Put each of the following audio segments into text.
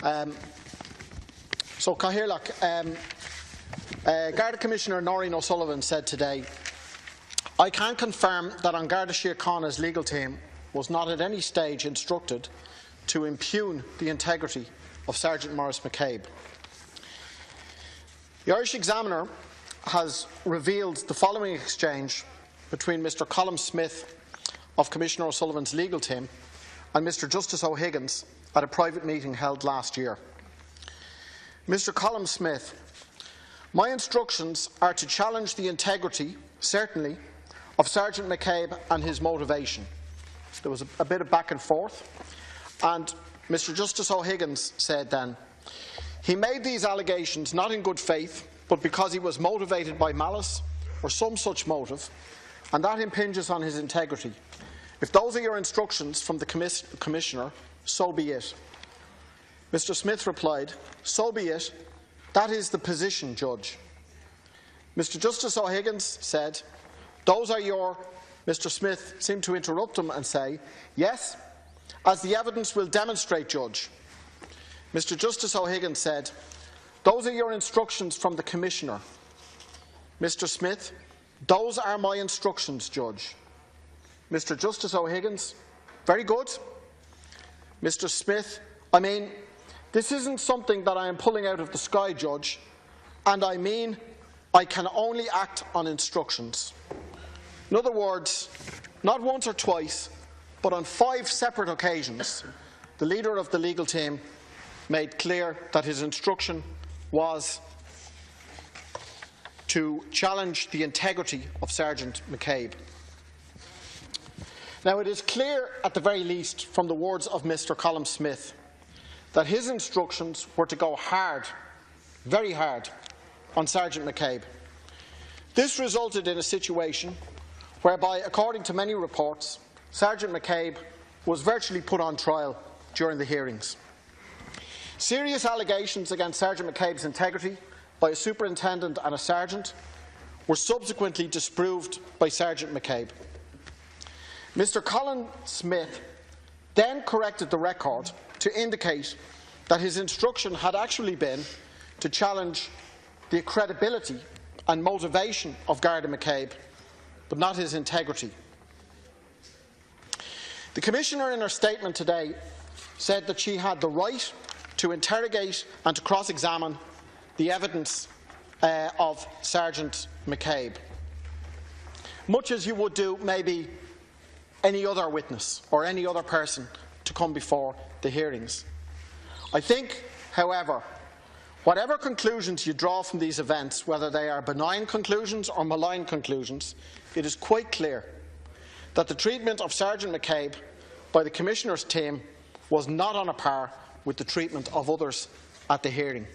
So Cathaoirleach, Garda Commissioner Noreen O'Sullivan said today, "I can confirm that An Garda Síochána's legal team was not at any stage instructed to impugn the integrity of Sergeant Maurice McCabe." The Irish Examiner has revealed the following exchange between Mr Colm Smith of Commissioner O'Sullivan's legal team and Mr Justice O'Higgins at a private meeting held last year. Mr Colm Smith: "My instructions are to challenge the integrity, certainly, of Sergeant McCabe and his motivation." There was a bit of back and forth, and Mr Justice O'Higgins said then, "He made these allegations not in good faith, but because he was motivated by malice or some such motive, and that impinges on his integrity. If those are your instructions from the Commissioner, so be it." Mr Smith replied, "So be it. That is the position, Judge." Mr Justice O'Higgins said, "Those are your—" Mr Smith seemed to interrupt him and say, "Yes, as the evidence will demonstrate, Judge." Mr Justice O'Higgins said, "Those are your instructions from the Commissioner." Mr Smith: "Those are my instructions, Judge." Mr Justice O'Higgins: "Very good." Mr Smith: "I mean, this isn't something that I am pulling out of the sky, Judge, and I mean I can only act on instructions." In other words, not once or twice, but on 5 separate occasions, the leader of the legal team made clear that his instruction was to challenge the integrity of Sergeant McCabe. Now, it is clear, at the very least, from the words of Mr Colm Smith, that his instructions were to go hard, very hard, on Sergeant McCabe. This resulted in a situation whereby, according to many reports, Sergeant McCabe was virtually put on trial during the hearings. Serious allegations against Sergeant McCabe's integrity by a superintendent and a sergeant were subsequently disproved by Sergeant McCabe. Mr Colm Smith then corrected the record to indicate that his instruction had actually been to challenge the credibility and motivation of Garda McCabe, but not his integrity. The Commissioner, in her statement today, said that she had the right to interrogate and to cross-examine the evidence of Sergeant McCabe, much as you would do maybe any other witness or any other person to come before the hearings. I think, however, whatever conclusions you draw from these events, whether they are benign conclusions or malign conclusions, it is quite clear that the treatment of Sergeant McCabe by the Commissioner's team was not on a par with the treatment of others at the hearing.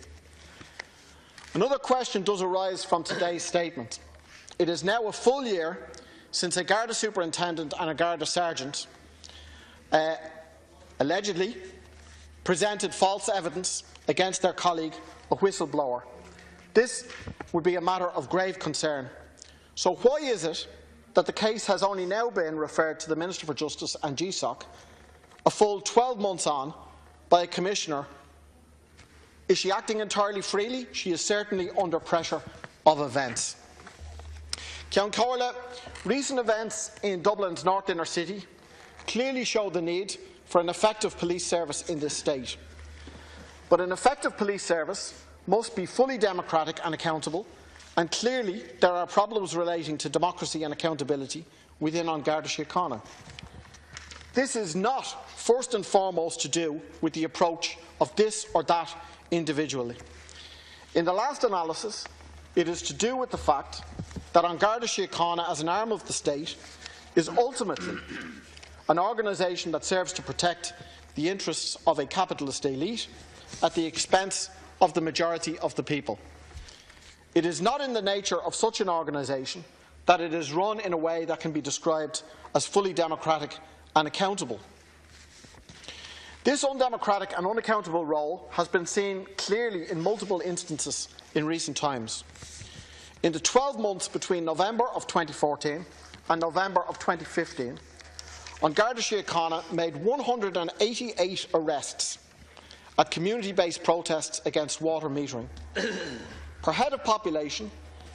Another question does arise from today's statement. It is now a full year since a Garda superintendent and a Garda sergeant allegedly presented false evidence against their colleague, a whistleblower. This would be a matter of grave concern. So why is it that the case has only now been referred to the Minister for Justice and GSOC, a full 12 months on, by a Commissioner? Is she acting entirely freely? She is certainly under pressure of events. Ceann Comhairle, recent events in Dublin's North Inner City clearly show the need for an effective police service in this state. But an effective police service must be fully democratic and accountable, and clearly there are problems relating to democracy and accountability within An Garda Síochána. This is not first and foremost to do with the approach of this or that individually. In the last analysis, it is to do with the fact that An Garda Síochána, as an arm of the state, is ultimately an organisation that serves to protect the interests of a capitalist elite at the expense of the majority of the people. It is not in the nature of such an organisation that it is run in a way that can be described as fully democratic and accountable. This undemocratic and unaccountable role has been seen clearly in multiple instances in recent times. In the 12 months between November of 2014 and November of 2015, An Garda Síochána made 188 arrests at community-based protests against water metering. Per head of population,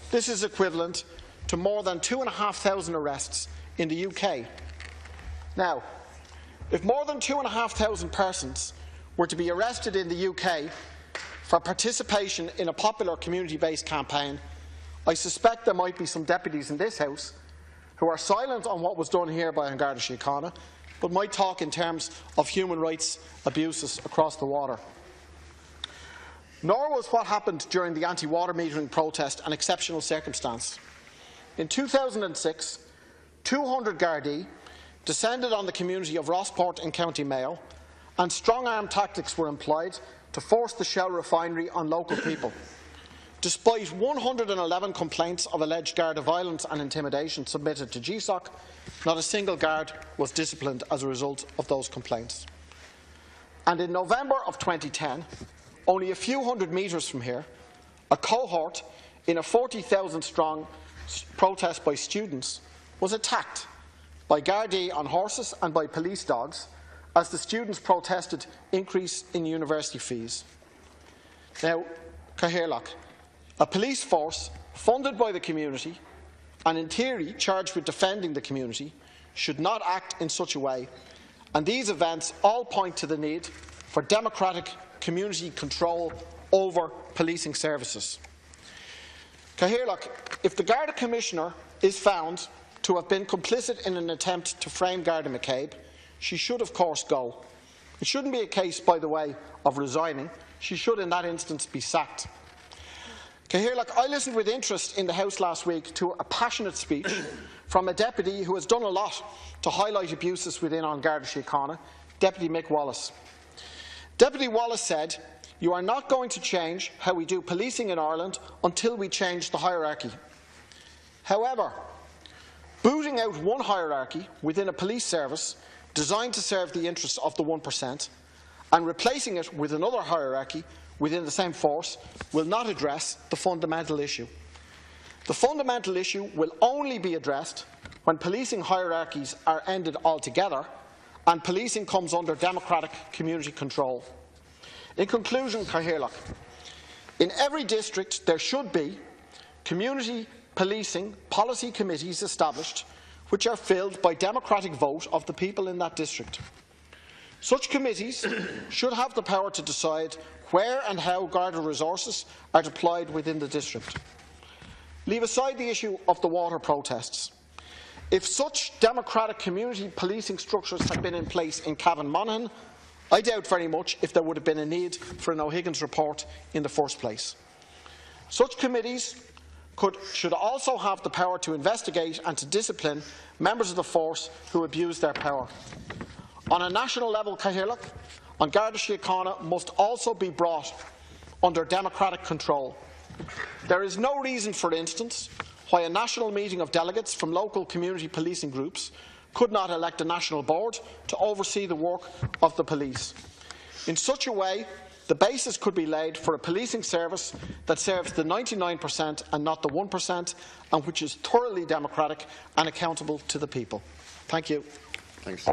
this is equivalent to more than 2,500 arrests in the UK. Now, if more than 2,500 persons were to be arrested in the UK for participation in a popular community-based campaign, I suspect there might be some deputies in this House who are silent on what was done here by Gardai Síochána, but might talk in terms of human rights abuses across the water. Nor was what happened during the anti-water metering protest an exceptional circumstance. In 2006, 200 Gardai descended on the community of Rossport in County Mayo, and strong-arm tactics were employed to force the Shell refinery on local people. Despite 111 complaints of alleged Garda violence and intimidation submitted to GSOC, not a single guard was disciplined as a result of those complaints. And in November of 2010, only a few hundred metres from here, a cohort in a 40,000-strong protest by students was attacked by Gardai on horses and by police dogs as the students protested increase in university fees. Now, Cathaoirleach, a police force funded by the community and in theory charged with defending the community should not act in such a way, and these events all point to the need for democratic community control over policing services. Cathaoirleach, if the Garda Commissioner is found to have been complicit in an attempt to frame Garda McCabe, she should of course go. It shouldn't be a case, by the way, of resigning. She should in that instance be sacked. Cathaoirleach, I listened with interest in the House last week to a passionate speech from a deputy who has done a lot to highlight abuses within Gardai Síochána, Deputy Mick Wallace. Deputy Wallace said, "You are not going to change how we do policing in Ireland until we change the hierarchy." However, booting out one hierarchy within a police service designed to serve the interests of the 1% and replacing it with another hierarchy within the same force will not address the fundamental issue. The fundamental issue will only be addressed when policing hierarchies are ended altogether and policing comes under democratic community control. In conclusion, Cathaoirleach, in every district there should be community policing policy committees established which are filled by democratic vote of the people in that district. Such committees should have the power to decide where and how Garda resources are deployed within the district. Leave aside the issue of the water protests. If such democratic community policing structures had been in place in Cavan Monaghan, I doubt very much if there would have been a need for an O'Higgins report in the first place. Such committees should also have the power to investigate and to discipline members of the force who abuse their power. On a national level, Cathaoirleach, Gardai Síochána must also be brought under democratic control. There is no reason, for instance, why a national meeting of delegates from local community policing groups could not elect a national board to oversee the work of the police. In such a way, the basis could be laid for a policing service that serves the 99% and not the 1%, and which is thoroughly democratic and accountable to the people. Thank you. Thanks.